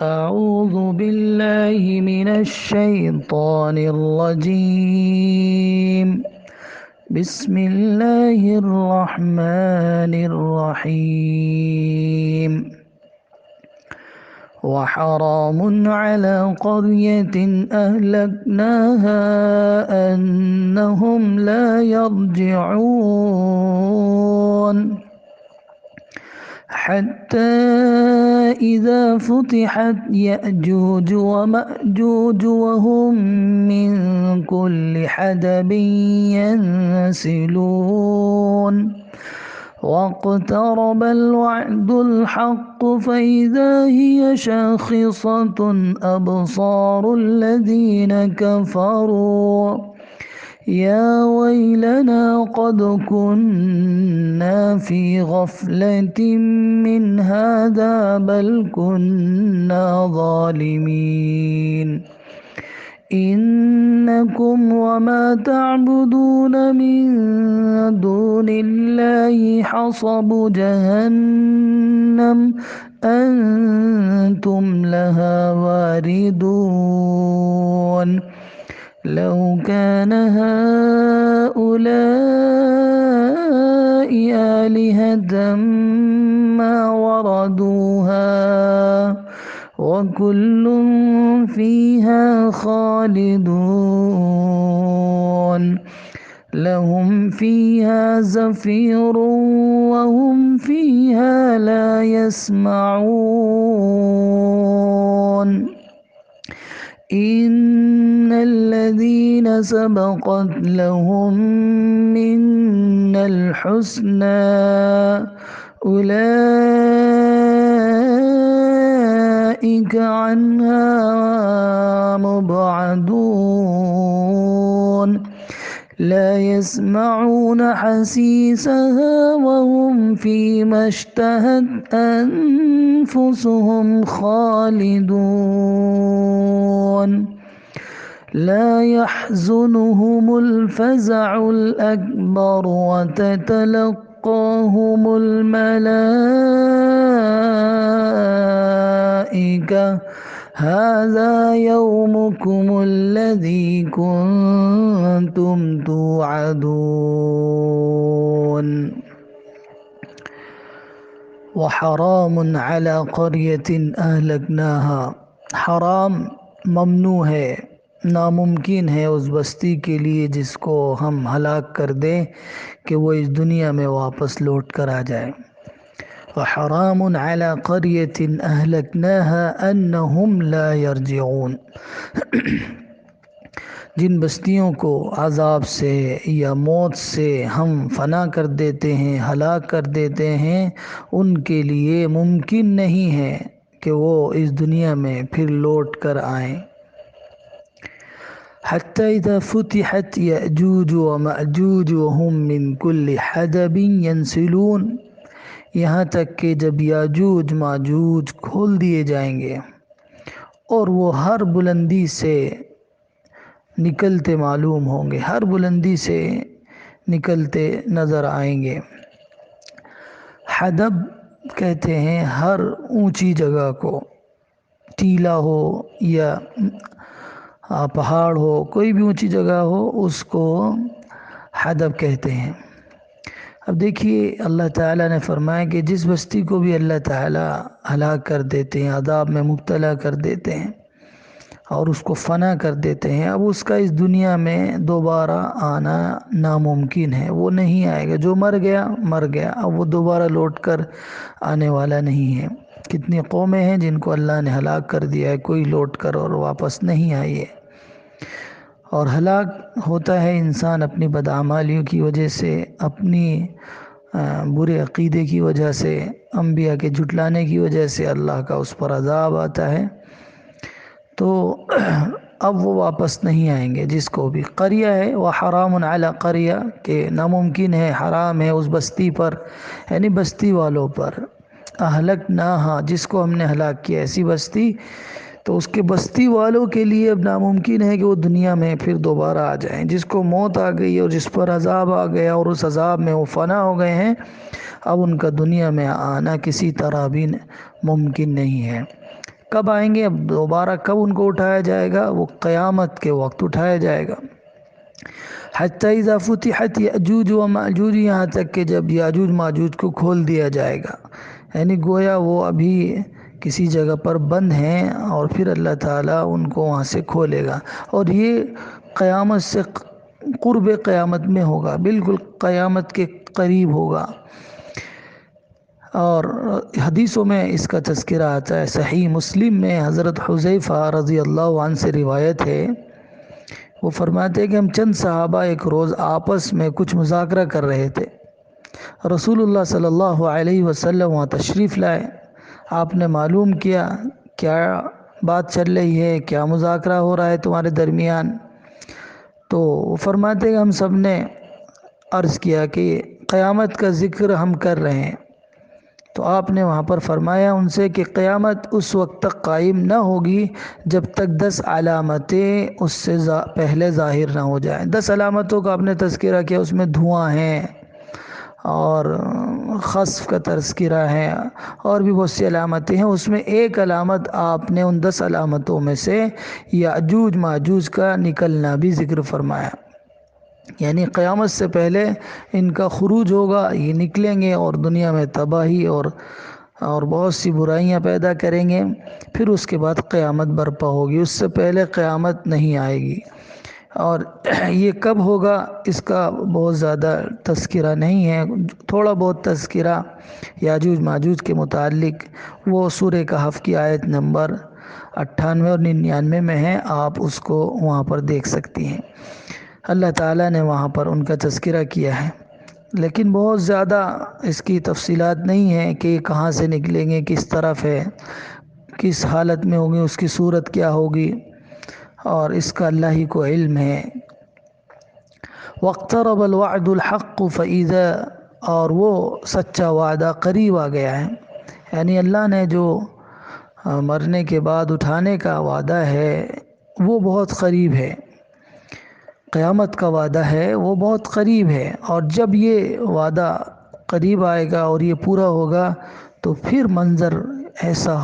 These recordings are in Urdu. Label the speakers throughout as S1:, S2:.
S1: أعوذ بالله من الشيطان الرجيم. بسم الله الرحمن الرحيم. وحرام على قرية أهلكناها أنهم لا يرجعون حتى إذا فتحت يأجوج ومأجوج وهم من كل حدب ينسلون واقترب الوعد الحق فإذا هي شاخصة أبصار الذين كفروا يا ويلنا قد كنا في غفلة من هذا بل كنا ظالمين إنكم وما تعبدون من دون الله حصب جهنم أنتم لها واردون لو كان هؤلاء آلهة ما وردوها وكل فيها خالدون لهم فيها زفير وهم فيها لا يسمعون إن الذين سبقت لهم منا الحسنى أولئك عنها مبعدون لا يسمعون حسيسها وهم فيما اشتهت أنفسهم خالدون لا يحزنهم الفزع الأكبر وتتلقاهم الملائكة هذا يومكم الذي كنتم توعدون وحرام على قرية أهلكناها حرام ممنوع ہے، ناممکن ہے اس بستی کے لیے جس کو ہم ہلاک کر دیں کہ وہ اس دنیا میں واپس لوٹ کر آ جائے۔ وحرام على قرية أهلكناها أنهم لا يرجعون جن بستیوں کو عذاب سے یا موت سے ہم فنا کر دیتے ہیں، ہلاک کر دیتے ہیں، ان کے لیے ممکن نہیں ہے کہ وہ اس دنیا میں پھر لوٹ کر آئیں۔ حتى إذا فتحت يأجوج ومأجوج وهم من كل حدب ينسلون یہاں تک کہ جب یاجوج ماجوج کھول دیے جائیں گے اور وہ ہر بلندی سے نکلتے معلوم ہوں گے، ہر بلندی سے نکلتے نظر آئیں گے۔ حدب کہتے ہیں ہر اونچی جگہ کو، ٹیلا ہو یا پہاڑ ہو، کوئی بھی اونچی جگہ ہو اس کو حدب کہتے ہیں۔ اب دیکھیے اللہ تعالیٰ نے فرمایا کہ جس بستی کو بھی اللہ تعالیٰ ہلاک کر دیتے ہیں، عذاب میں مبتلا کر دیتے ہیں اور اس کو فنا کر دیتے ہیں، اب اس کا اس دنیا میں دوبارہ آنا ناممکن ہے، وہ نہیں آئے گا۔ جو مر گیا مر گیا، اب وہ دوبارہ لوٹ کر آنے والا نہیں ہے۔ کتنی قومیں ہیں جن کو اللہ نے ہلاک کر دیا ہے، کوئی لوٹ کر اور واپس نہیں آئی ہے۔ اور ہلاک ہوتا ہے انسان اپنی بدعمالیوں کی وجہ سے، اپنی برے عقیدے کی وجہ سے، انبیاء کے جھٹلانے کی وجہ سے اللہ کا اس پر عذاب آتا ہے، تو اب وہ واپس نہیں آئیں گے۔ جس کو بھی قریہ ہے وہ حرام علی قریہ کہ ناممکن ہے، حرام ہے اس بستی پر، یعنی بستی والوں پر۔ اہلکناہا جس کو ہم نے ہلاک کیا، ایسی بستی تو اس کے بستی والوں کے لیے اب ناممکن ہے کہ وہ دنیا میں پھر دوبارہ آ جائیں۔ جس کو موت آ گئی اور جس پر عذاب آ گیا اور اس عذاب میں وہ فنا ہو گئے ہیں، اب ان کا دنیا میں آنا کسی طرح بھی ممکن نہیں ہے۔ کب آئیں گے؟ اب دوبارہ کب ان کو اٹھایا جائے گا؟ وہ قیامت کے وقت اٹھایا جائے گا۔ حتی اذا فتحت یاجوج و ماجوج، یہاں تک کہ جب یاجوج ماجوج کو کھول دیا جائے گا، یعنی گویا وہ ابھی کسی جگہ پر بند ہیں اور پھر اللہ تعالیٰ ان کو وہاں سے کھولے گا، اور یہ قیامت سے قرب قیامت میں ہوگا، بالکل قیامت کے قریب ہوگا۔ اور حدیثوں میں اس کا تذکرہ آتا ہے، صحیح مسلم میں حضرت حذیفہ رضی اللہ عنہ سے روایت ہے، وہ فرماتے ہیں کہ ہم چند صحابہ ایک روز آپس میں کچھ مذاکرہ کر رہے تھے، رسول اللہ صلی اللہ علیہ وسلم وہاں تشریف لائے، آپ نے معلوم کیا کیا بات چل رہی ہے، کیا مذاکرہ ہو رہا ہے تمہارے درمیان؟ تو وہ فرماتے ہیں کہ ہم سب نے عرض کیا کہ قیامت کا ذکر ہم کر رہے ہیں، تو آپ نے وہاں پر فرمایا ان سے کہ قیامت اس وقت تک قائم نہ ہوگی جب تک 10 علامتیں اس سے پہلے ظاہر نہ ہو جائیں۔ 10 علامتوں کا آپ نے تذکرہ کیا، اس میں دھواں ہیں اور خسف کا تذکرہ ہے اور بھی بہت سی علامتیں ہیں، اس میں ایک علامت آپ نے ان 10 علامتوں میں سے یاجوج ماجوج کا نکلنا بھی ذکر فرمایا، یعنی قیامت سے پہلے ان کا خروج ہوگا، یہ نکلیں گے اور دنیا میں تباہی اور بہت سی برائیاں پیدا کریں گے، پھر اس کے بعد قیامت برپا ہوگی، اس سے پہلے قیامت نہیں آئے گی۔ اور یہ کب ہوگا اس کا بہت زیادہ تذکرہ نہیں ہے، تھوڑا بہت تذکرہ یاجوج ماجوج کے متعلق وہ سورہ کہف کی آیت نمبر 98 اور 99 میں ہے، آپ اس کو وہاں پر دیکھ سکتی ہیں۔ اللہ تعالیٰ نے وہاں پر ان کا تذکرہ کیا ہے، لیکن بہت زیادہ اس کی تفصیلات نہیں ہیں کہ کہاں سے نکلیں گے، کس طرف ہے، کس حالت میں ہوں گے، اس کی صورت کیا ہوگی، اور اس کا اللہ ہی کو علم ہے۔ وَاقْتَرَبَ الْوَعْدُ الْحَقُّ فَإِذَا، اور وہ سچا وعدہ قریب آ گیا ہے، یعنی اللہ نے جو مرنے کے بعد اٹھانے کا وعدہ ہے وہ بہت قریب ہے، قیامت کا وعدہ ہے وہ بہت قریب ہے، اور جب یہ وعدہ قریب آئے گا اور یہ پورا ہوگا تو پھر منظر ایسا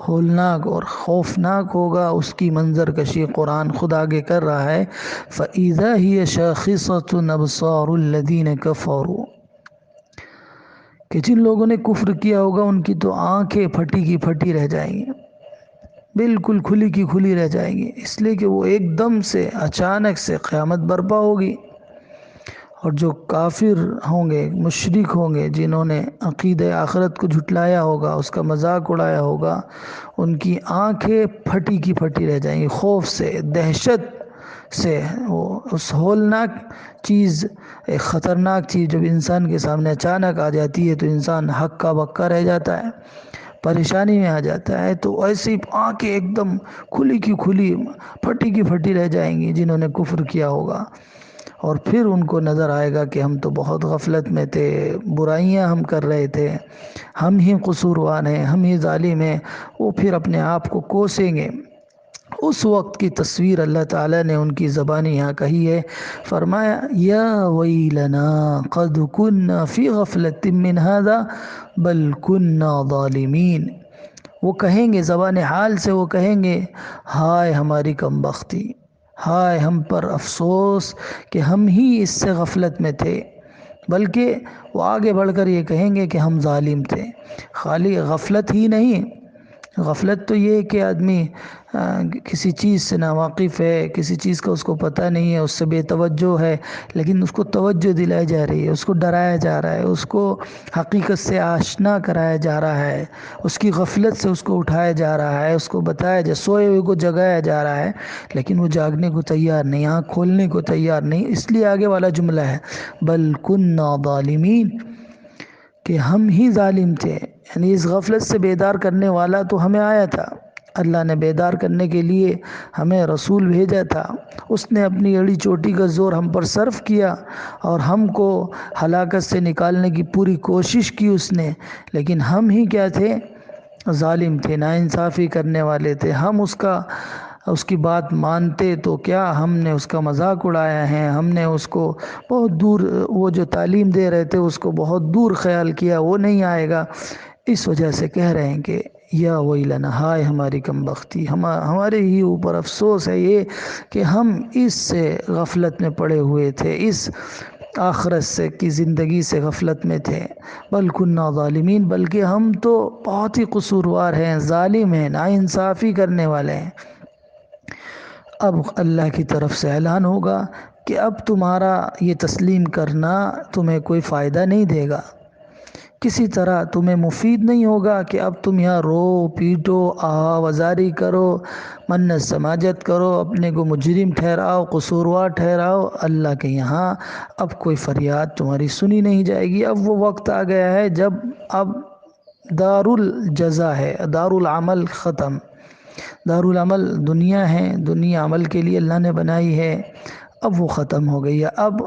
S1: ہولناک اور خوفناک ہوگا، اس کی منظر کشی قرآن خود آگے کر رہا ہے، فَإِذَا هِيَ شَاخِصَةٌ أَبْصَارُ الَّذِينَ كَفَرُوا، کہ جن لوگوں نے کفر کیا ہوگا ان کی تو آنکھیں پھٹی کی پھٹی رہ جائیں گی، بالکل کھلی کی کھلی رہ جائیں گی، اس لیے کہ وہ ایک دم سے اچانک سے قیامت برپا ہوگی۔ اور جو کافر ہوں گے، مشرک ہوں گے، جنہوں نے عقیدہ آخرت کو جھٹلایا ہوگا، اس کا مذاق اڑایا ہوگا، ان کی آنکھیں پھٹی کی پھٹی رہ جائیں گی، خوف سے، دہشت سے، وہ اس ہولناک چیز، ایک خطرناک چیز جب انسان کے سامنے اچانک آ جاتی ہے تو انسان ہکا بکا رہ جاتا ہے، پریشانی میں آ جاتا ہے، تو ایسی آنکھیں ایک دم کھلی کی کھلی، پھٹی کی پھٹی رہ جائیں گی جنہوں نے کفر کیا ہوگا، اور پھر ان کو نظر آئے گا کہ ہم تو بہت غفلت میں تھے، برائیاں ہم کر رہے تھے، ہم ہی قصوروار ہیں، ہم ہی ظالم ہیں، وہ پھر اپنے آپ کو کوسیں گے۔ اس وقت کی تصویر اللہ تعالیٰ نے ان کی زبانی یہاں کہی ہے، فرمایا یا ویلنا قد کنا فی غفلت من ھذا بل کنا ظالمین، وہ کہیں گے زبان حال سے، وہ کہیں گے ہائے ہماری کم بختی، ہائے ہم پر افسوس کہ ہم ہی اس سے غفلت میں تھے، بلکہ وہ آگے بڑھ کر یہ کہیں گے کہ ہم ظالم تھے۔ خالی غفلت ہی نہیں، غفلت تو یہ ہے کہ آدمی کسی چیز سے ناواقف ہے، کسی چیز کا اس کو پتہ نہیں ہے، اس سے بے توجہ ہے، لیکن اس کو توجہ دلائی جا رہی ہے، اس کو ڈرایا جا رہا ہے، اس کو حقیقت سے آشنا کرایا جا رہا ہے، اس کی غفلت سے اس کو اٹھایا جا رہا ہے، اس کو بتایا سوئے ہوئے کو جگایا جا رہا ہے، لیکن وہ جاگنے کو تیار نہیں، آنکھ کھولنے کو تیار نہیں، اس لیے آگے والا جملہ ہے بل کنا ظالمین، کہ ہم ہی ظالم تھے، یعنی اس غفلت سے بیدار کرنے والا تو ہمیں آیا تھا، اللہ نے بیدار کرنے کے لیے ہمیں رسول بھیجا تھا، اس نے اپنی اڑی چوٹی کا زور ہم پر صرف کیا اور ہم کو ہلاکت سے نکالنے کی پوری کوشش کی اس نے، لیکن ہم ہی کیا تھے؟ ظالم تھے، ناانصافی کرنے والے تھے، ہم اس کی بات مانتے تو کیا، ہم نے اس کا مذاق اڑایا ہے، ہم نے اس کو بہت دور، وہ جو تعلیم دے رہے تھے اس کو بہت دور خیال کیا، وہ نہیں آئے گا، اس وجہ سے کہہ رہے ہیں کہ یا ویلنا، ہائے ہماری کم بختی، ہمارے ہی اوپر افسوس ہے یہ کہ ہم اس سے غفلت میں پڑے ہوئے تھے، اس آخرت سے کی زندگی سے غفلت میں تھے۔ بل کننا ظالمین، بلکہ ہم تو بہت ہی قصوروار ہیں، ظالم ہیں، ناانصافی کرنے والے ہیں۔ اب اللہ کی طرف سے اعلان ہوگا کہ اب تمہارا یہ تسلیم کرنا تمہیں کوئی فائدہ نہیں دے گا، کسی طرح تمہیں مفید نہیں ہوگا کہ اب تم یہاں رو پیٹو، آہا وزاری کرو، منت سماجت کرو، اپنے کو مجرم ٹھہراؤ، قصوروار ٹھہراؤ۔ اللہ کے یہاں اب کوئی فریاد تمہاری سنی نہیں جائے گی۔ اب وہ وقت آ گیا ہے جب اب دار الجزا ہے، دار العمل ختم۔ دار العمل دنیا ہے، دنیا عمل کے لیے اللہ نے بنائی ہے، اب وہ ختم ہو گئی ہے۔ اب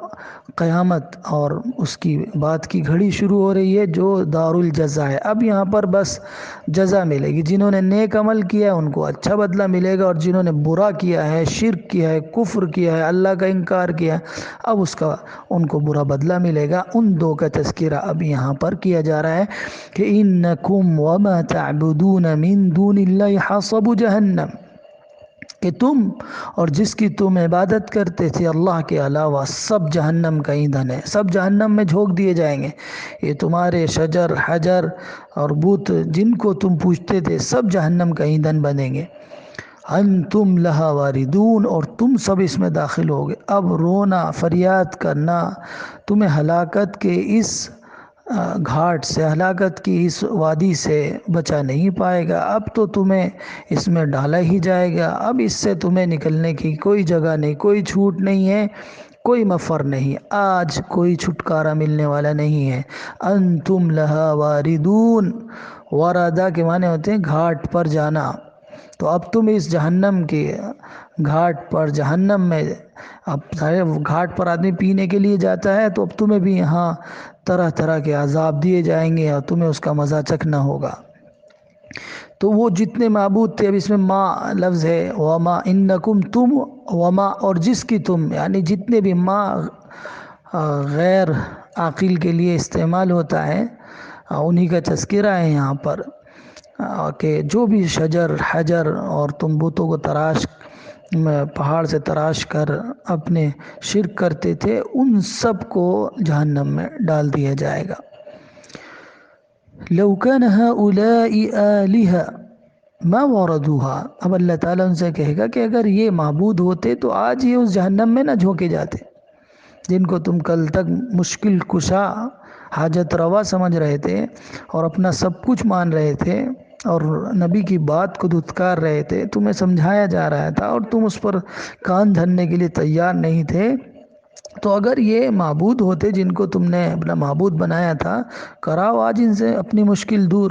S1: قیامت اور اس کی بات کی گھڑی شروع ہو رہی ہے جو دار الجزا ہے۔ اب یہاں پر بس جزا ملے گی، جنہوں نے نیک عمل کیا ہے ان کو اچھا بدلہ ملے گا، اور جنہوں نے برا کیا ہے، شرک کیا ہے، کفر کیا ہے، اللہ کا انکار کیا ہے، اب ان کو برا بدلہ ملے گا۔ ان دو کا تذکرہ اب یہاں پر کیا جا رہا ہے کہ انکم وما تعبدون من دون اللہ حصب جہنم، کہ تم اور جس کی تم عبادت کرتے تھے اللہ کے علاوہ سب جہنم کا ایندھن ہے، سب جہنم میں جھونک دیے جائیں گے۔ یہ تمہارے شجر حجر اور بت جن کو تم پوجتے تھے سب جہنم کا ایندھن بنیں گے۔ انتم لہا واردون، اور تم سب اس میں داخل ہوگے۔ اب رونا فریاد کرنا تمہیں ہلاکت کے اس گھاٹ سے، ہلاکت کی اس وادی سے بچا نہیں پائے گا۔ اب تو تمہیں اس میں ڈالا ہی جائے گا، اب اس سے تمہیں نکلنے کی کوئی جگہ نہیں، کوئی چھوٹ نہیں ہے، کوئی مفر نہیں، آج کوئی چھٹکارا ملنے والا نہیں ہے۔ انتم لہا واردون، وردہ کے معنی ہوتے ہیں گھاٹ پر جانا، تو اب تم اس جہنم کے گھاٹ پر، جہنم میں، اب گھاٹ پر آدمی پینے کے لیے جاتا ہے تو اب تمہیں بھی یہاں طرح طرح کے عذاب دیے جائیں گے اور تمہیں اس کا مزہ چکھنا ہوگا۔ تو وہ جتنے معبود تھے، اب اس میں ما لفظ ہے، وما انکم، تم، وما اور جس کی تم، یعنی جتنے بھی ما غیر عاقل کے لیے استعمال ہوتا ہے انہی کا تذکرہ ہے یہاں پر، کہ جو بھی شجر حجر اور تم بتوں کو تراش پہاڑ سے تراش کر اپنے شرک کرتے تھے ان سب کو جہنم میں ڈال دیا جائے گا۔ لو كان هؤلاء آلهة ما وردوها، اب اللہ تعالیٰ ان سے کہے گا کہ اگر یہ معبود ہوتے تو آج یہ اس جہنم میں نہ جھونکے جاتے، جن کو تم کل تک مشکل کشا حاجت روا سمجھ رہے تھے اور اپنا سب کچھ مان رہے تھے اور نبی کی بات کو دھتکار رہے تھے، تمہیں سمجھایا جا رہا تھا اور تم اس پر کان دھرنے کے لیے تیار نہیں تھے، تو اگر یہ معبود ہوتے جن کو تم نے اپنا معبود بنایا تھا، کراؤ آج ان سے اپنی مشکل دور،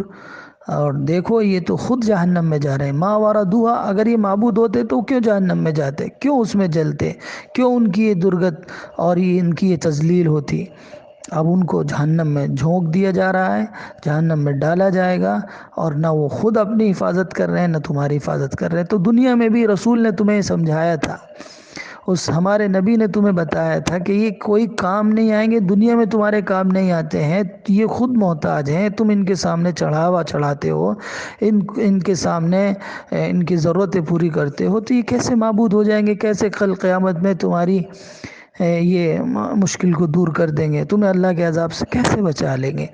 S1: اور دیکھو یہ تو خود جہنم میں جا رہے ہیں۔ ما وردوہا، اگر یہ معبود ہوتے تو کیوں جہنم میں جاتے، کیوں اس میں جلتے، کیوں ان کی یہ درگت اور یہ ان کی یہ تذلیل ہوتی۔ اب ان کو جہنم میں جھونک دیا جا رہا ہے، جہنم میں ڈالا جائے گا، اور نہ وہ خود اپنی حفاظت کر رہے ہیں نہ تمہاری حفاظت کر رہے ہیں۔ تو دنیا میں بھی رسول نے تمہیں سمجھایا تھا، اس ہمارے نبی نے تمہیں بتایا تھا کہ یہ کوئی کام نہیں آئیں گے، دنیا میں تمہارے کام نہیں آتے ہیں، یہ خود محتاج ہیں، تم ان کے سامنے چڑھاوا چڑھاتے ہو، ان کے سامنے ان کی ضرورتیں پوری کرتے ہو، تو یہ کیسے معبود ہو جائیں گے، کیسے کل قیامت میں تمہاری یہ مشکل کو دور کر دیں گے، تمہیں اللہ کے عذاب سے کیسے بچا لیں گے؟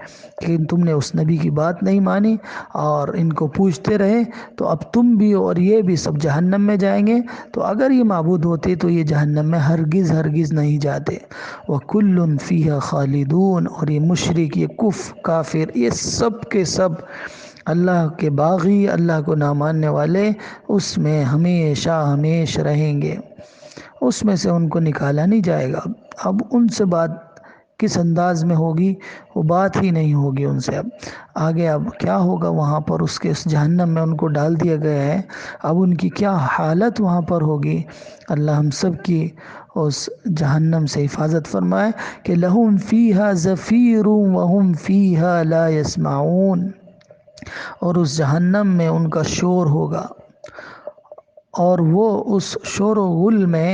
S1: لیکن تم نے اس نبی کی بات نہیں مانی اور ان کو پوچھتے رہے، تو اب تم بھی اور یہ بھی سب جہنم میں جائیں گے۔ تو اگر یہ معبود ہوتے تو یہ جہنم میں ہرگز ہرگز نہیں جاتے۔ وَكُلٌّ فِيهَا خَالِدُونَ، اور یہ مشرک، یہ کافر، یہ سب کے سب اللہ کے باغی، اللہ کو نہ ماننے والے اس میں ہمیشہ ہمیش رہیں گے، اس میں سے ان کو نکالا نہیں جائے گا۔ اب ان سے بات کس انداز میں ہوگی، وہ بات ہی نہیں ہوگی ان سے۔ اب آگے اب کیا ہوگا وہاں پر، اس جہنم میں ان کو ڈال دیا گیا ہے، اب ان کی کیا حالت وہاں پر ہوگی، اللہ ہم سب کی اس جہنم سے حفاظت فرمائے۔ کہ لَهُمْ فِيهَا زَفِيرٌ وَهُمْ فِيهَا لَا يَسْمَعُونَ، اور اس جہنم میں ان کا شور ہوگا اور وہ اس شور و غل میں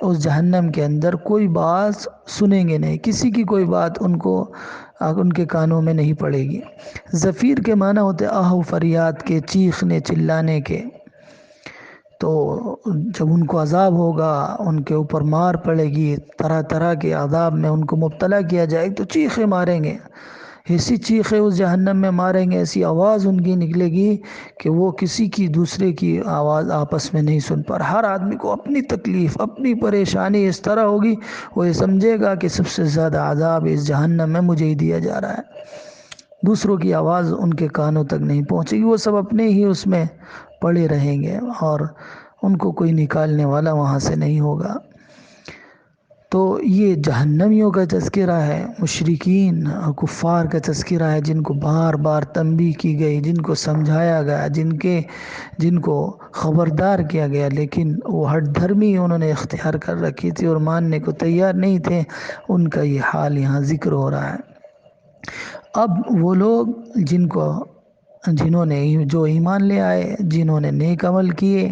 S1: اس جہنم کے اندر کوئی بات سنیں گے نہیں، کسی کی کوئی بات ان کو ان کے کانوں میں نہیں پڑے گی۔ زفیر کے معنی ہوتے آہ و فریاد کے، چیخنے چلانے کے۔ تو جب ان کو عذاب ہوگا، ان کے اوپر مار پڑے گی، طرح طرح کے عذاب میں ان کو مبتلا کیا جائے تو چیخیں ماریں گے، ایسی چیخیں اس جہنم میں ماریں گے، ایسی آواز ان کی نکلے گی کہ وہ کسی کی دوسرے کی آواز آپس میں نہیں سن پا رہا۔ ہر آدمی کو اپنی تکلیف، اپنی پریشانی اس طرح ہوگی، وہ یہ سمجھے گا کہ سب سے زیادہ عذاب اس جہنم میں مجھے ہی دیا جا رہا ہے۔ دوسروں کی آواز ان کے کانوں تک نہیں پہنچے گی، وہ سب اپنے ہی اس میں پڑے رہیں گے اور ان کو کوئی نکالنے والا وہاں سے نہیں ہوگا۔ تو یہ جہنمیوں کا تذکرہ ہے، مشرکین اور کفار کا تذکرہ ہے، جن کو بار بار تنبیہ کی گئی، جن کو سمجھایا گیا، جن کو خبردار کیا گیا، لیکن وہ ہٹ دھرمی انہوں نے اختیار کر رکھی تھی اور ماننے کو تیار نہیں تھے۔ ان کا یہ حال یہاں ذکر ہو رہا ہے۔ اب وہ لوگ جنہوں نے جو ایمان لے آئے، جنہوں نے نیک عمل کیے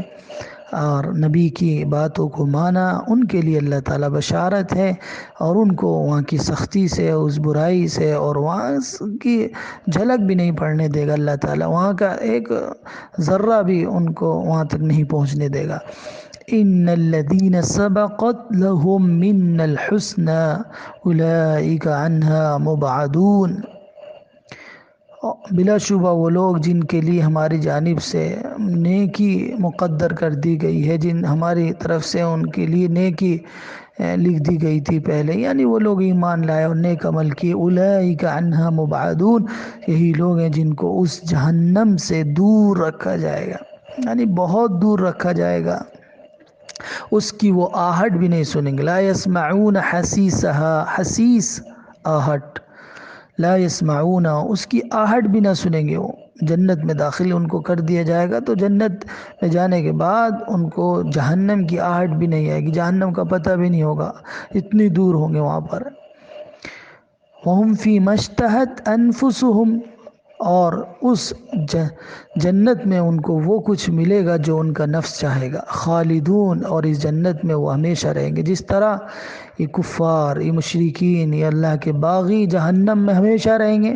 S1: اور نبی کی باتوں کو مانا، ان کے لیے اللہ تعالیٰ بشارت ہے، اور ان کو وہاں کی سختی سے، اس برائی سے اور وہاں کی جھلک بھی نہیں پڑنے دے گا اللہ تعالیٰ، وہاں کا ایک ذرہ بھی ان کو وہاں تک نہیں پہنچنے دے گا۔ ان الذين سبقت لهم منا الحسنى اولئك عنها مبعدون۔ بلا شبہ وہ لوگ جن کے لیے ہماری جانب سے نیکی مقدر کر دی گئی ہے، جن ہماری طرف سے ان کے لیے نیکی لکھ دی گئی تھی پہلے، یعنی وہ لوگ ایمان لائے اور نیک عمل کیے، اولئک عنہا مبعدون، یہی لوگ ہیں جن کو اس جہنم سے دور رکھا جائے گا، یعنی بہت دور رکھا جائے گا، اس کی وہ آہٹ بھی نہیں سنیں گے۔ لا یسمعون حسیسها، حسیس آہٹ، لا یسمعون، اس کی آہٹ بھی نہ سنیں گے۔ وہ جنت میں داخل ان کو کر دیا جائے گا، تو جنت میں جانے کے بعد ان کو جہنم کی آہٹ بھی نہیں آئے گی، جہنم کا پتہ بھی نہیں ہوگا، اتنی دور ہوں گے وہاں پر۔ وَهُمْ فِي مَا اشْتَهَتْ أَنفُسُهُمْ، اور اس جنت میں ان کو وہ کچھ ملے گا جو ان کا نفس چاہے گا، خالدون، اور اس جنت میں وہ ہمیشہ رہیں گے۔ جس طرح یہ کفار، یہ مشرکین، یہ اللہ کے باغی جہنم میں ہمیشہ رہیں گے،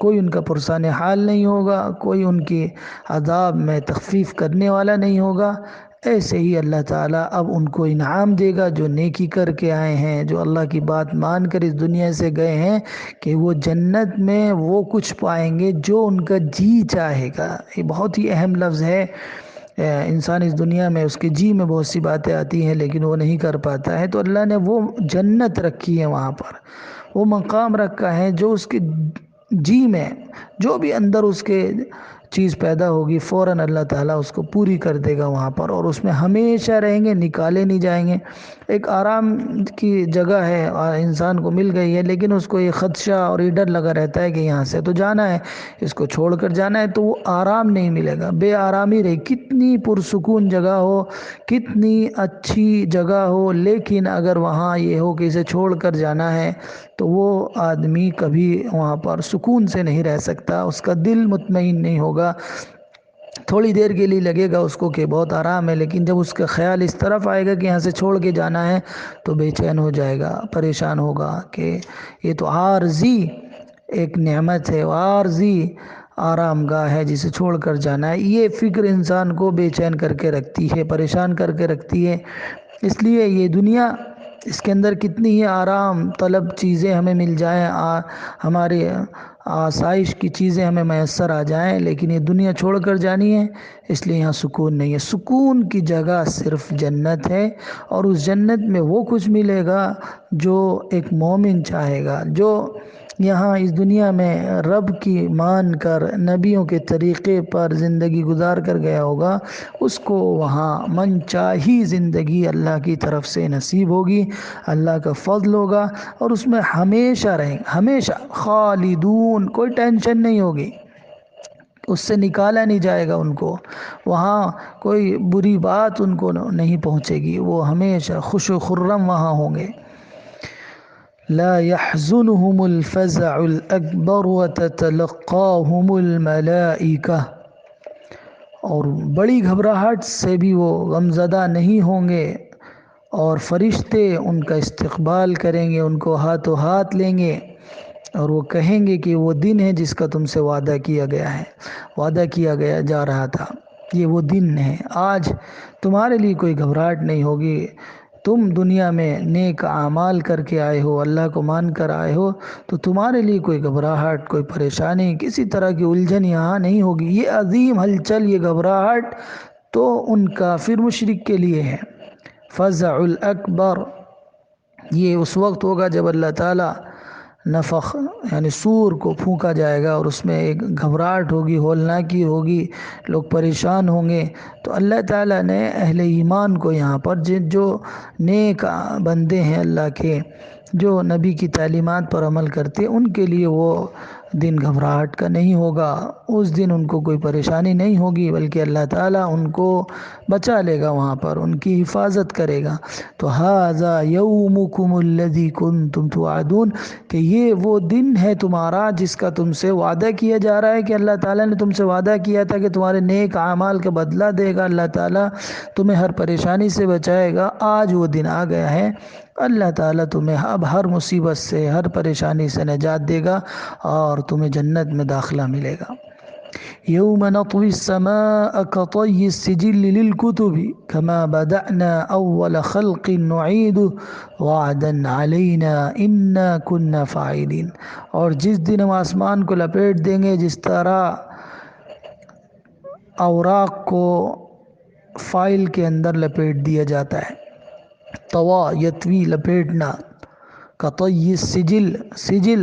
S1: کوئی ان کا پرسان حال نہیں ہوگا، کوئی ان کی عذاب میں تخفیف کرنے والا نہیں ہوگا، ایسے ہی اللہ تعالیٰ اب ان کو انعام دے گا جو نیکی کر کے آئے ہیں، جو اللہ کی بات مان کر اس دنیا سے گئے ہیں، کہ وہ جنت میں وہ کچھ پائیں گے جو ان کا جی چاہے گا۔ یہ بہت ہی اہم لفظ ہے۔ انسان اس دنیا میں اس کے جی میں بہت سی باتیں آتی ہیں لیکن وہ نہیں کر پاتا ہے، تو اللہ نے وہ جنت رکھی ہے، وہاں پر وہ مقام رکھا ہے جو اس کے جی میں، جو بھی اندر اس کے چیز پیدا ہوگی، فوراً اللہ تعالیٰ اس کو پوری کر دے گا وہاں پر، اور اس میں ہمیشہ رہیں گے، نکالے نہیں جائیں گے۔ ایک آرام کی جگہ ہے اور انسان کو مل گئی ہے، لیکن اس کو یہ خدشہ اور یہ ڈر لگا رہتا ہے کہ یہاں سے تو جانا ہے، اس کو چھوڑ کر جانا ہے، تو وہ آرام نہیں ملے گا، بے آرامی رہے، کتنی پرسکون جگہ ہو، کتنی اچھی جگہ ہو، لیکن اگر وہاں یہ ہو کہ اسے چھوڑ کر جانا ہے تو وہ آدمی کبھی وہاں پر سکون سے نہیں رہ سکتا، اس کا دل مطمئن نہیں ہوگا۔ تھوڑی دیر کے لیے لگے گا اس کو کہ بہت آرام ہے، لیکن جب اس کا خیال اس طرف آئے گا کہ یہاں سے چھوڑ کے جانا ہے تو بے چین ہو جائے گا، پریشان ہوگا کہ یہ تو عارضی ایک نعمت ہے، عارضی آرام گاہ ہے جسے چھوڑ کر جانا ہے۔ یہ فکر انسان کو بے چین کر کے رکھتی ہے، پریشان کر کے رکھتی ہے۔ اس لیے یہ دنیا، اس کے اندر کتنی ہی آرام طلب چیزیں ہمیں مل جائیں، ہمارے آسائش کی چیزیں ہمیں میسر آ جائیں، لیکن یہ دنیا چھوڑ کر جانی ہے، اس لیے یہاں سکون نہیں ہے۔ سکون کی جگہ صرف جنت ہے، اور اس جنت میں وہ کچھ ملے گا جو ایک مومن چاہے گا، جو یہاں اس دنیا میں رب کی مان کر، نبیوں کے طریقے پر زندگی گزار کر گیا ہوگا، اس کو وہاں من چاہی زندگی اللہ کی طرف سے نصیب ہوگی، اللہ کا فضل ہوگا، اور اس میں ہمیشہ رہیں، ہمیشہ خالدون، کوئی ٹینشن نہیں ہوگی، اس سے نکالا نہیں جائے گا ان کو، وہاں کوئی بری بات ان کو نہیں پہنچے گی، وہ ہمیشہ خوش و خرم وہاں ہوں گے۔ لا يحزنهم الفزع الأكبر وتتلقاهم الملائكة، اور بڑی گھبراہٹ سے بھی وہ غمزدہ نہیں ہوں گے، اور فرشتے ان کا استقبال کریں گے، ان کو ہاتھوں ہاتھ لیں گے، اور وہ کہیں گے کہ وہ دن ہے جس کا تم سے وعدہ کیا گیا ہے، وعدہ کیا گیا جا رہا تھا، یہ وہ دن ہے۔ آج تمہارے لیے کوئی گھبراہٹ نہیں ہوگی، تم دنیا میں نیک اعمال کر کے آئے ہو، اللہ کو مان کر آئے ہو، تو تمہارے لیے کوئی گھبراہٹ، کوئی پریشانی، کسی طرح کی الجھن یہاں نہیں ہوگی۔ یہ عظیم ہلچل، یہ گھبراہٹ تو ان کافر مشرک کے لیے ہے۔ فزع الاکبر، یہ اس وقت ہوگا جب اللہ تعالیٰ نفخ یعنی سور کو پھونکا جائے گا، اور اس میں ایک گھبراہٹ ہوگی، ہولناکی ہوگی، لوگ پریشان ہوں گے۔ تو اللہ تعالیٰ نے اہل ایمان کو یہاں پر جو نیک بندے ہیں اللہ کے، جو نبی کی تعلیمات پر عمل کرتے، ان کے لیے وہ دن گھبراہٹ کا نہیں ہوگا۔ اس دن ان کو کوئی پریشانی نہیں ہوگی، بلکہ اللہ تعالیٰ ان کو بچا لے گا، وہاں پر ان کی حفاظت کرے گا۔ تو ھذا یومکم الذی کنتم توعدون، کہ یہ وہ دن ہے تمہارا جس کا تم سے وعدہ کیا جا رہا ہے، کہ اللہ تعالیٰ نے تم سے وعدہ کیا تھا کہ تمہارے نیک اعمال کا بدلہ دے گا، اللہ تعالیٰ تمہیں ہر پریشانی سے بچائے گا۔ آج وہ دن آ گیا ہے، اللہ تعالیٰ تمہیں اب ہر مصیبت سے، ہر پریشانی سے نجات دے گا، اور تمہیں جنت میں داخلہ ملے گا۔ یوم نطوی السماء کطی السجل للکتب کما بدأنا اول خلق نعیدہ وعدا علینا انا کنا فاعلین، اور جس دن ہم آسمان کو لپیٹ دیں گے جس طرح اوراق کو فائل کے اندر لپیٹ دیا جاتا ہے، طوا یتوی لپیٹنا، قطعی سجل، سجل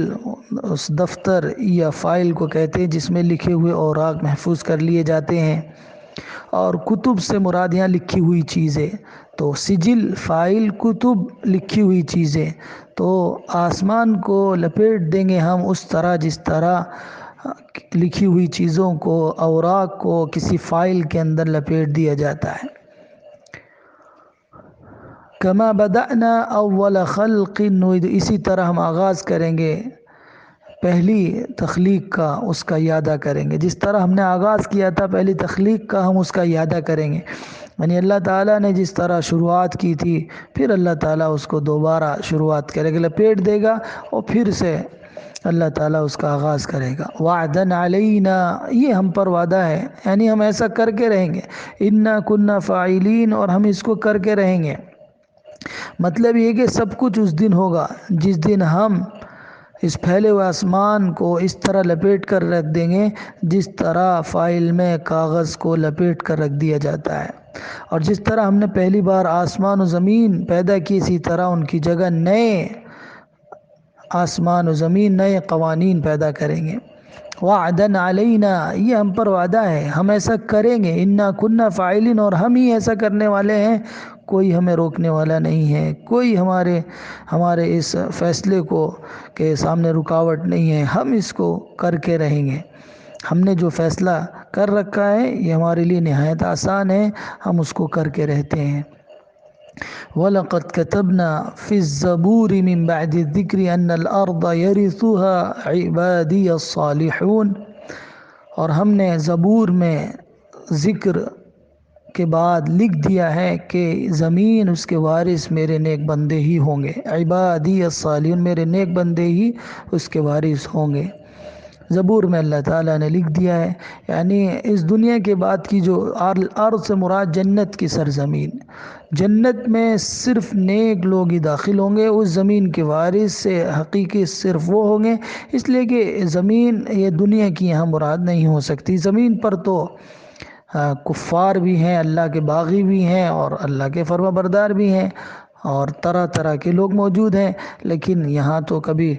S1: اس دفتر یا فائل کو کہتے ہیں جس میں لکھے ہوئے اوراق محفوظ کر لیے جاتے ہیں، اور کتب سے مراد یہاں لکھی ہوئی چیزیں، تو سجل فائل کتب لکھی ہوئی چیزیں، تو آسمان کو لپیٹ دیں گے ہم اس طرح جس طرح لکھی ہوئی چیزوں کو، اوراق کو کسی فائل کے اندر لپیٹ دیا جاتا ہے۔ کما بدأنا اول خلق نعید، اسی طرح ہم آغاز کریں گے پہلی تخلیق کا، اس کا اعادہ کریں گے، جس طرح ہم نے آغاز کیا تھا پہلی تخلیق کا، ہم اس کا اعادہ کریں گے۔ یعنی اللہ تعالیٰ نے جس طرح شروعات کی تھی، پھر اللہ تعالیٰ اس کو دوبارہ شروعات کرے گا، لپیٹ دے گا، اور پھر سے اللہ تعالیٰ اس کا آغاز کرے گا۔ وعدن علینا، یہ ہم پر وعدہ ہے، یعنی ہم ایسا کر کے رہیں گے، انا کنا فاعلین، اور ہم اس کو کر کے رہیں گے۔ مطلب یہ کہ سب کچھ اس دن ہوگا جس دن ہم اس پھیلے ہوئے آسمان کو اس طرح لپیٹ کر رکھ دیں گے جس طرح فائل میں کاغذ کو لپیٹ کر رکھ دیا جاتا ہے، اور جس طرح ہم نے پہلی بار آسمان و زمین پیدا کی، اسی طرح ان کی جگہ نئے آسمان و زمین، نئے قوانین پیدا کریں گے۔ وعدن علینا، یہ ہم پر وعدہ ہے، ہم ایسا کریں گے، انا کنا فاعلین، اور ہم ہی ایسا کرنے والے ہیں، کوئی ہمیں روکنے والا نہیں ہے، کوئی ہمارے اس فیصلے کو کے سامنے رکاوٹ نہیں ہے، ہم اس کو کر کے رہیں گے۔ ہم نے جو فیصلہ کر رکھا ہے یہ ہمارے لیے نہایت آسان ہے، ہم اس کو کر کے رہتے ہیں۔ وَلَقَدْ كَتَبْنَا فِي الزَّبُورِ مِن بَعْدِ الذِّكْرِ أَنَّ الْأَرْضَ يَرِثُهَا عِبَادِيَ الصَّالِحُونَ، اور ہم نے زبور میں ذکر کے بعد لکھ دیا ہے کہ زمین اس کے وارث میرے نیک بندے ہی ہوں گے، عبادی الصالحون، میرے نیک بندے ہی اس کے وارث ہوں گے۔ زبور میں اللہ تعالیٰ نے لکھ دیا ہے، یعنی اس دنیا کے بعد کی جو ارض سے مراد جنت کی سرزمین، جنت میں صرف نیک لوگ ہی داخل ہوں گے، اس زمین کے وارث سے حقیقی صرف وہ ہوں گے، اس لیے کہ زمین یہ دنیا کی یہاں مراد نہیں ہو سکتی۔ زمین پر تو کفار بھی ہیں، اللہ کے باغی بھی ہیں، اور اللہ کے فرما بردار بھی ہیں، اور طرح طرح کے لوگ موجود ہیں، لیکن یہاں تو کبھی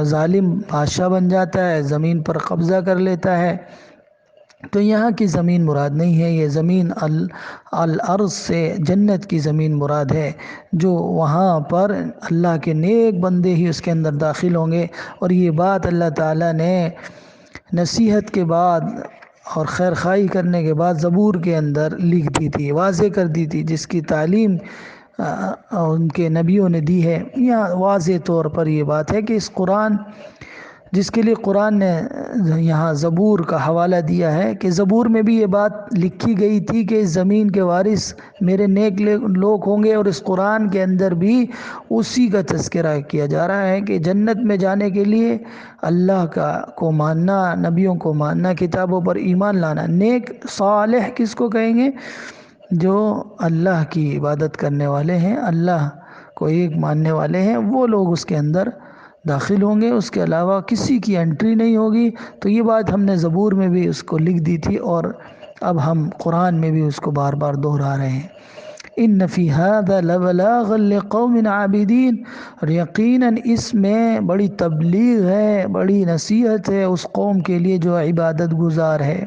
S1: ظالم بادشاہ بن جاتا ہے، زمین پر قبضہ کر لیتا ہے، تو یہاں کی زمین مراد نہیں ہے، یہ زمین الارض سے جنت کی زمین مراد ہے، جو وہاں پر اللہ کے نیک بندے ہی اس کے اندر داخل ہوں گے۔ اور یہ بات اللہ تعالیٰ نے نصیحت کے بعد اور خیر خواہی کرنے کے بعد زبور کے اندر لکھ دی تھی، واضح کر دی تھی، جس کی تعلیم ان کے نبیوں نے دی ہے۔ یہاں واضح طور پر یہ بات ہے کہ اس قرآن جس کے لیے قرآن نے یہاں زبور کا حوالہ دیا ہے کہ زبور میں بھی یہ بات لکھی گئی تھی کہ اس زمین کے وارث میرے نیک لوگ ہوں گے، اور اس قرآن کے اندر بھی اسی کا تذکرہ کیا جا رہا ہے کہ جنت میں جانے کے لیے اللہ کو ماننا، نبیوں کو ماننا، کتابوں پر ایمان لانا۔ نیک صالح کس کو کہیں گے؟ جو اللہ کی عبادت کرنے والے ہیں، اللہ کو ایک ماننے والے ہیں، وہ لوگ اس کے اندر داخل ہوں گے، اس کے علاوہ کسی کی انٹری نہیں ہوگی۔ تو یہ بات ہم نے زبور میں بھی اس کو لکھ دی تھی، اور اب ہم قرآن میں بھی اس کو بار بار دہرا رہے ہیں۔ ان فی ھذا لبلاغا لقوم عابدین، اور یقیناً اس میں بڑی تبلیغ ہے، بڑی نصیحت ہے اس قوم کے لیے جو عبادت گزار ہے،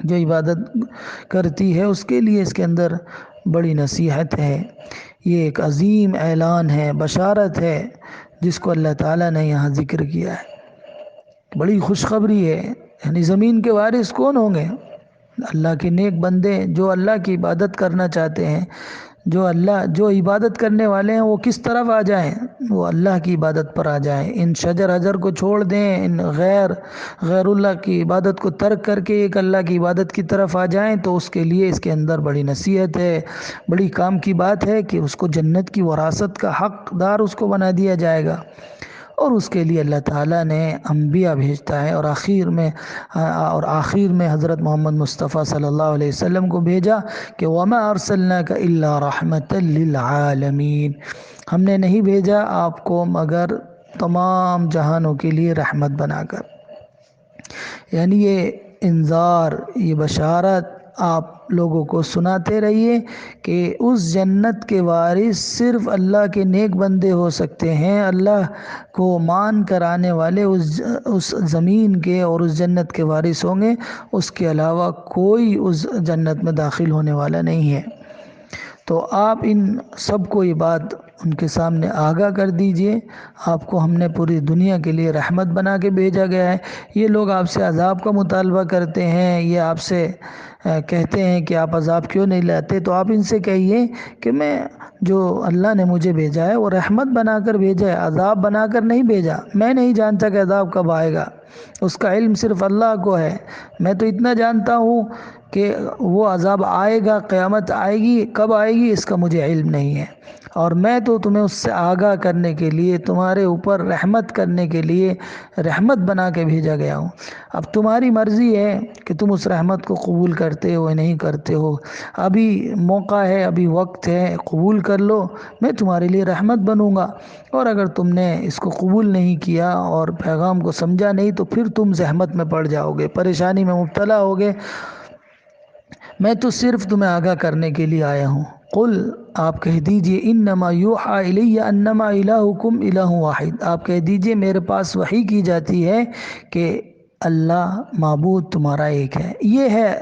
S1: جو عبادت کرتی ہے، اس کے لیے اس کے اندر بڑی نصیحت ہے۔ یہ ایک عظیم اعلان ہے، بشارت ہے، جس کو اللہ تعالیٰ نے یہاں ذکر کیا ہے۔ بڑی خوشخبری ہے، یعنی زمین کے وارث کون ہوں گے؟ اللہ کے نیک بندے جو اللہ کی عبادت کرنا چاہتے ہیں، جو عبادت کرنے والے ہیں، وہ کس طرف آ جائیں؟ وہ اللہ کی عبادت پر آ جائیں، ان شجر حجر کو چھوڑ دیں، ان غیر اللہ کی عبادت کو ترک کر کے ایک اللہ کی عبادت کی طرف آ جائیں، تو اس کے لیے اس کے اندر بڑی نصیحت ہے، بڑی کام کی بات ہے کہ اس کو جنت کی وراثت کا حقدار اس کو بنا دیا جائے گا۔ اور اس کے لیے اللہ تعالیٰ نے انبیاء بھیجتا ہے، اور آخر میں حضرت محمد مصطفیٰ صلی اللہ علیہ وسلم کو بھیجا کہ وَمَا أَرْسَلْنَاكَ إِلَّا رَحْمَةً لِّلْعَالَمِينَ، ہم نے نہیں بھیجا آپ کو مگر تمام جہانوں کے لیے رحمت بنا کر۔ یعنی یہ انذار، یہ بشارت آپ لوگوں کو سناتے رہیے کہ اس جنت کے وارث صرف اللہ کے نیک بندے ہو سکتے ہیں، اللہ کو مان کر آنے والے اس زمین کے اور اس جنت کے وارث ہوں گے، اس کے علاوہ کوئی اس جنت میں داخل ہونے والا نہیں ہے۔ تو آپ ان سب کو یہ بات ان کے سامنے آگاہ کر دیجئے، آپ کو ہم نے پوری دنیا کے لیے رحمت بنا کے بھیجا گیا ہے۔ یہ لوگ آپ سے عذاب کا مطالبہ کرتے ہیں، یہ آپ سے کہتے ہیں کہ آپ عذاب کیوں نہیں لاتے، تو آپ ان سے کہیے کہ جو اللہ نے مجھے بھیجا ہے وہ رحمت بنا کر بھیجا ہے، عذاب بنا کر نہیں بھیجا۔ میں نہیں جانتا کہ عذاب کب آئے گا، اس کا علم صرف اللہ کو ہے۔ میں تو اتنا جانتا ہوں کہ وہ عذاب آئے گا، قیامت آئے گی، کب آئے گی اس کا مجھے علم نہیں ہے، اور میں تو تمہیں اس سے آگاہ کرنے کے لیے، تمہارے اوپر رحمت کرنے کے لیے رحمت بنا کے بھیجا گیا ہوں۔ اب تمہاری مرضی ہے کہ تم اس رحمت کو قبول کرتے ہو یا نہیں کرتے ہو، ابھی موقع ہے، ابھی وقت ہے، قبول کر لو، میں تمہارے لیے رحمت بنوں گا۔ اور اگر تم نے اس کو قبول نہیں کیا اور پیغام کو سمجھا نہیں، تو پھر تم زحمت میں پڑ جاؤ گے، پریشانی میں مبتلا ہوگے۔ میں تو صرف تمہیں آگاہ کرنے کے لیے آیا ہوں۔ قل، آپ کہہ دیجئے، انما یوحی الی انما الہکم الہ واحد، آپ کہہ دیجئے میرے پاس وحی کی جاتی ہے کہ اللہ معبود تمہارا ایک ہے۔ یہ ہے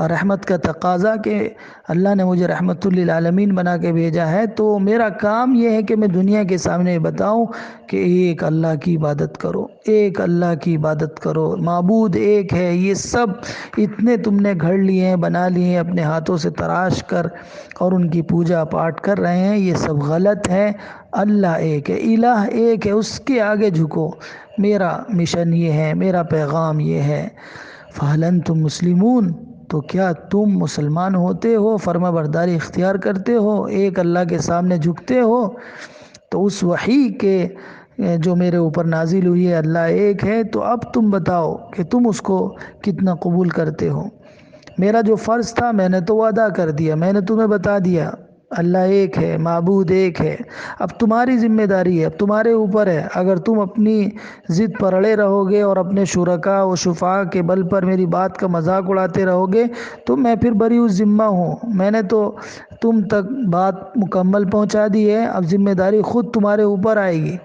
S1: رحمت کا تقاضا کہ اللہ نے مجھے رحمت للعالمین بنا کے بھیجا ہے، تو میرا کام یہ ہے کہ میں دنیا کے سامنے بتاؤں کہ ایک اللہ کی عبادت کرو، ایک اللہ کی عبادت کرو، معبود ایک ہے۔ یہ سب اتنے تم نے گھڑ لیے ہیں، بنا لیے ہیں اپنے ہاتھوں سے تراش کر، اور ان کی پوجا پاٹ کر رہے ہیں، یہ سب غلط ہے۔ اللہ ایک ہے، الہ ایک ہے، اس کے آگے جھکو۔ میرا مشن یہ ہے، میرا پیغام یہ ہے۔ فَهَلْ أَنْتُمْ مُسْلِمُونَ، تو کیا تم مسلمان ہوتے ہو، فرما برداری اختیار کرتے ہو، ایک اللہ کے سامنے جھکتے ہو؟ تو اس وحی کے جو میرے اوپر نازل ہوئی ہے، اللہ ایک ہے، تو اب تم بتاؤ کہ تم اس کو کتنا قبول کرتے ہو۔ میرا جو فرض تھا میں نے تو وہ ادا کر دیا، میں نے تمہیں بتا دیا اللہ ایک ہے، معبود ایک ہے۔ اب تمہاری ذمہ داری ہے، اب تمہارے اوپر ہے۔ اگر تم اپنی ضد پر اڑے رہو گے اور اپنے شرکاء و شفعاء کے بل پر میری بات کا مذاق اڑاتے رہو گے، تو میں پھر بری الذمہ ہوں۔ میں نے تو تم تک بات مکمل پہنچا دی ہے، اب ذمہ داری خود تمہارے اوپر آئے گی۔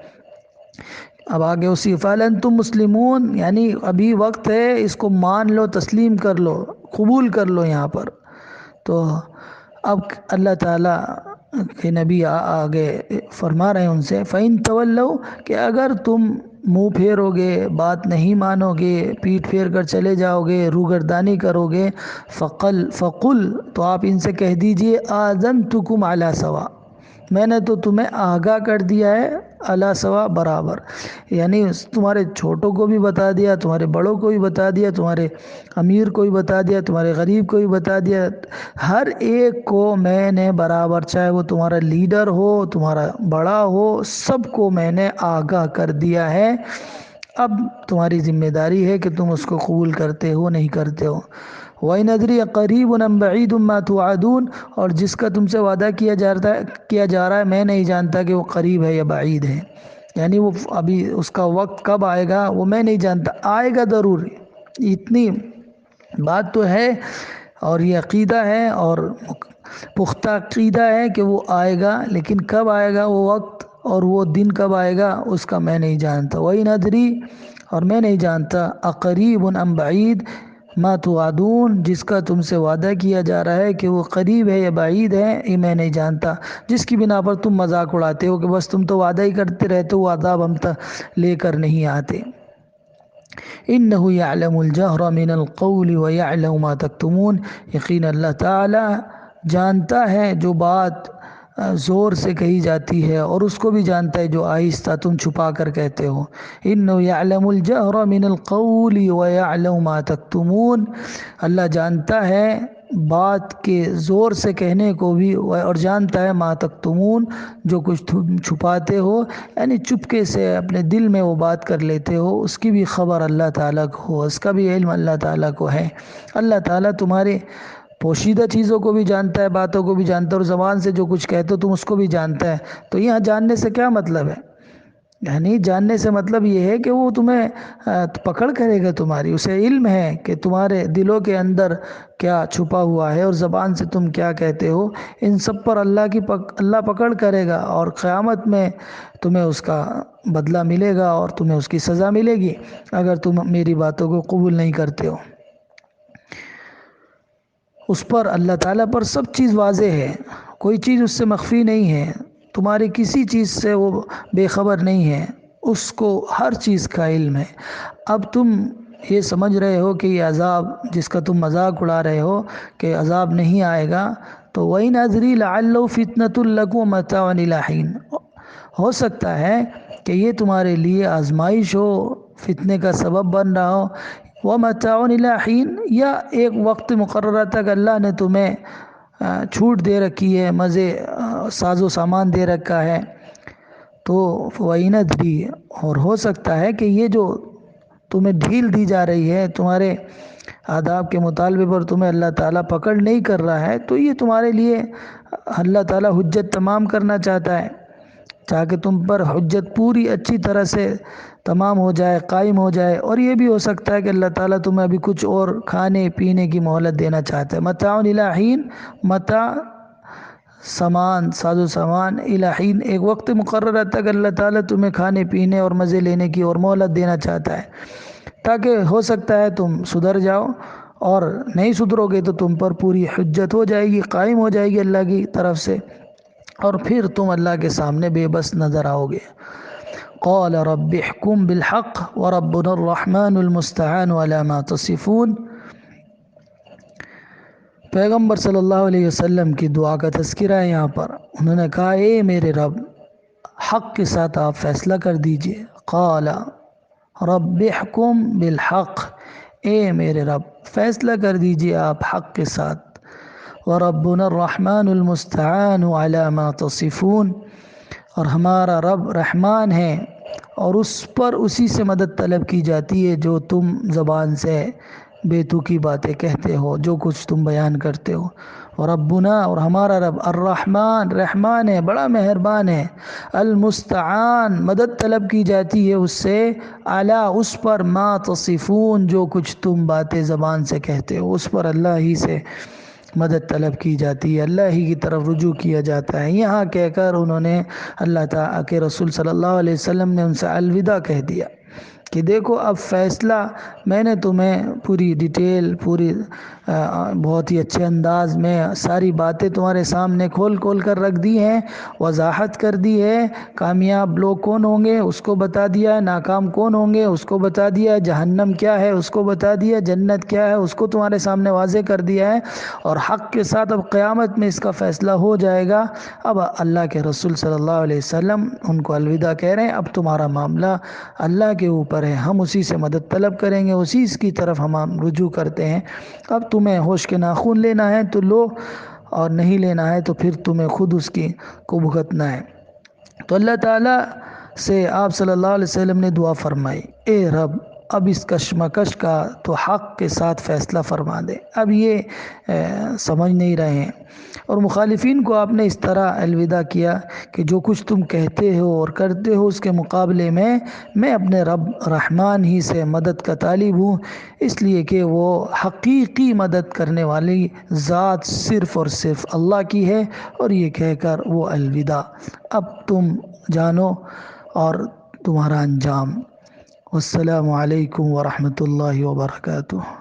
S1: اب آگے اسی فعلاً تم مسلمون، یعنی ابھی وقت ہے، اس کو مان لو، تسلیم کر لو، قبول کر لو یہاں پر۔ تو اب اللہ تعالیٰ کے نبی آگے فرما رہے ہیں ان سے، فَإِن تَوَلَّوْا، کہ اگر تم منہ پھیرو گے، بات نہیں مانو گے، پیٹ پھیر کر چلے جاؤ گے، روگردانی کرو گے، فقل، تو آپ ان سے کہہ دیجئے آذنتکم علی سوا، میں نے تو تمہیں آگاہ کر دیا ہے علی سوا برابر، یعنی تمہارے چھوٹوں کو بھی بتا دیا، تمہارے بڑوں کو بھی بتا دیا، تمہارے امیر کو بھی بتا دیا، تمہارے غریب کو بھی بتا دیا، ہر ایک کو میں نے برابر، چاہے وہ تمہارا لیڈر ہو، تمہارا بڑا ہو، سب کو میں نے آگاہ کر دیا ہے۔ اب تمہاری ذمہ داری ہے کہ تم اس کو قبول کرتے ہو نہیں کرتے ہو۔ وَإِنْ أَدْرِي أَقَرِيبٌ أَمْ بَعِيدٌ مَا تُوعَدُونَ، اور جس کا تم سے وعدہ کیا جا رہا ہے میں نہیں جانتا کہ وہ قریب ہے یا بعید ہے، یعنی وہ ابھی اس کا وقت کب آئے گا وہ میں نہیں جانتا، آئے گا ضرور، اتنی بات تو ہے، اور یہ عقیدہ ہے اور پختہ عقیدہ ہے کہ وہ آئے گا، لیکن کب آئے گا وہ وقت اور وہ دن کب آئے گا اس کا میں نہیں جانتا۔ وَإِنْ أَدْرِي، اور میں نہیں جانتا، أَقَرِيبٌ أَمْ بَعِيدٌ مَا تُوعَدُونَ، جس کا تم سے وعدہ کیا جا رہا ہے کہ وہ قریب ہے یا بعید ہے، یہ میں نہیں جانتا، جس کی بنا پر تم مذاق اڑاتے ہو کہ بس تم تو وعدہ ہی کرتے رہتے ہو، عذاب ہم تک لے کر نہیں آتے۔ إِنَّهُ يَعْلَمُ الْجَهْرَ مِنَ الْقَوْلِ وَيَعْلَمُ مَا تَكْتُمُونَ، یقین اللہ تعالی جانتا ہے جو بات زور سے کہی جاتی ہے، اور اس کو بھی جانتا ہے جو آہستہ تم چھپا کر کہتے ہو۔ إِنَّهُ يَعْلَمُ الْجَهْرَ مِنَ الْقَوْلِ وَيَعْلَمُ مَا تَكْتُمُونَ، اللہ جانتا ہے بات کے زور سے کہنے کو بھی، اور جانتا ہے ما تکتمون، جو کچھ تم چھپاتے ہو، یعنی چپکے سے اپنے دل میں وہ بات کر لیتے ہو، اس کی بھی خبر اللہ تعالیٰ کو ہو، اس کا بھی علم اللہ تعالیٰ کو ہے۔ اللہ تعالیٰ تمہارے پوشیدہ چیزوں کو بھی جانتا ہے، باتوں کو بھی جانتا ہے، اور زبان سے جو کچھ کہتے ہو تم اس کو بھی جانتا ہے۔ تو یہاں جاننے سے کیا مطلب ہے؟ یعنی جاننے سے مطلب یہ ہے کہ وہ تمہیں پکڑ کرے گا تمہاری، اسے علم ہے کہ تمہارے دلوں کے اندر کیا چھپا ہوا ہے اور زبان سے تم کیا کہتے ہو، ان سب پر اللہ پکڑ کرے گا، اور قیامت میں تمہیں اس کا بدلہ ملے گا اور تمہیں اس کی سزا ملے گی اگر تم میری باتوں کو قبول نہیں کرتے ہو۔ اس پر اللہ تعالیٰ پر سب چیز واضح ہے، کوئی چیز اس سے مخفی نہیں ہے، تمہاری کسی چیز سے وہ بے خبر نہیں ہے، اس کو ہر چیز کا علم ہے۔ اب تم یہ سمجھ رہے ہو کہ یہ عذاب جس کا تم مذاق اڑا رہے ہو کہ عذاب نہیں آئے گا، تو وَإِنْ أَدْرِي لَعَلَّهُ فِتْنَةٌ لَكُمْ وَمَتَاعٌ إِلَىٰ حِينٍ، ہو سکتا ہے کہ یہ تمہارے لیے آزمائش ہو، فتنے کا سبب بن رہا ہو، وَمَتَاعٌ إِلَىٰ حِينٍ، یا ایک وقت مقررہ تک اللہ نے تمہیں چھوٹ دے رکھی ہے، مزے ساز و سامان دے رکھا ہے۔ تو وَإِنْ أَدْرِي، اور ہو سکتا ہے کہ یہ جو تمہیں ڈھیل دی جا رہی ہے، تمہارے آداب کے مطالبے پر تمہیں اللہ تعالیٰ پکڑ نہیں کر رہا ہے، تو یہ تمہارے لیے اللہ تعالیٰ حجت تمام کرنا چاہتا ہے، تاکہ تم پر حجت پوری اچھی طرح سے تمام ہو جائے، قائم ہو جائے۔ اور یہ بھی ہو سکتا ہے کہ اللہ تعالیٰ تمہیں ابھی کچھ اور کھانے پینے کی مہلت دینا چاہتا ہے۔ متاع الی حین، متاع سامان، ساز و سامان، الی حین، ایک وقت مقررہ تک اللہ تعالیٰ تمہیں کھانے پینے اور مزے لینے کی اور مہلت دینا چاہتا ہے، تاکہ ہو سکتا ہے تم سدھر جاؤ، اور نہیں سدھرو گے تو تم پر پوری حجت ہو جائے گی، قائم ہو جائے گی اللہ کی طرف سے، اور پھر تم اللہ کے سامنے بے بس نظر آؤ گے۔ قال رب احکم بالحق وربنا الرحمن المستعان علی ما تصفون، پیغمبر صلی اللہ علیہ وسلم کی دعا کا تذکرہ ہے یہاں پر۔ انہوں نے کہا اے میرے رب، حق کے ساتھ آپ فیصلہ کر دیجئے۔ قال رب احکم بالحق، اے میرے رب فیصلہ کر دیجئے آپ حق کے ساتھ۔ وربنا الرحمن المستعان علی ما تصفون، اور ہمارا رب رحمان ہے اور اس پر اسی سے مدد طلب کی جاتی ہے جو تم زبان سے بے تکی باتیں کہتے ہو، جو کچھ تم بیان کرتے ہو۔ وربنا، اور ہمارا رب، الرحمن رحمان ہے، بڑا مہربان ہے، المستعان مدد طلب کی جاتی ہے اس سے، اعلیٰ اس پر، ما تصفون جو کچھ تم باتیں زبان سے کہتے ہو اس پر اللہ ہی سے مدد طلب کی جاتی ہے، اللہ ہی کی طرف رجوع کیا جاتا ہے۔ یہاں کہہ کر انہوں نے اللہ تعالیٰ کے رسول صلی اللہ علیہ وسلم نے ان سے الوداع کہہ دیا۔ کہ دیکھو اب فیصلہ میں نے تمہیں پوری ڈیٹیل پوری بہت ہی اچھے انداز میں ساری باتیں تمہارے سامنے کھول کھول کر رکھ دی ہیں، وضاحت کر دی ہے، کامیاب لوگ کون ہوں گے اس کو بتا دیا ہے، ناکام کون ہوں گے اس کو بتا دیا ہے، جہنم کیا ہے اس کو بتا دیا ہے، جنت کیا ہے اس کو تمہارے سامنے واضح کر دیا ہے، اور حق کے ساتھ اب قیامت میں اس کا فیصلہ ہو جائے گا۔ اب اللہ کے رسول صلی اللہ علیہ وسلم ان کو الوداع کہہ رہے ہیں، اب تمہارا معاملہ اللہ کے اوپر ہے، ہم اسی سے مدد طلب کریں گے، اسی کی طرف ہم رجوع کرتے ہیں۔ اب تمہیں ہوش کے ناخن لینا ہے تو لو، اور نہیں لینا ہے تو پھر تمہیں خود اس کی کو بھگتنا ہے۔ تو اللہ تعالیٰ سے آپ صلی اللہ علیہ وسلم نے دعا فرمائی، اے رب اب اس کشمکش کا تو حق کے ساتھ فیصلہ فرما دے۔ اب یہ سمجھ نہیں رہے ہیں، اور مخالفین کو آپ نے اس طرح الوداع کیا کہ جو کچھ تم کہتے ہو اور کرتے ہو اس کے مقابلے میں اپنے رب رحمان ہی سے مدد کا طالب ہوں، اس لیے کہ وہ حقیقی مدد کرنے والی ذات صرف اور صرف اللہ کی ہے۔ اور یہ کہہ کر وہ الوداع۔ اب تم جانو اور تمہارا انجام۔ والسلام علیکم ورحمۃ اللہ وبرکاتہ۔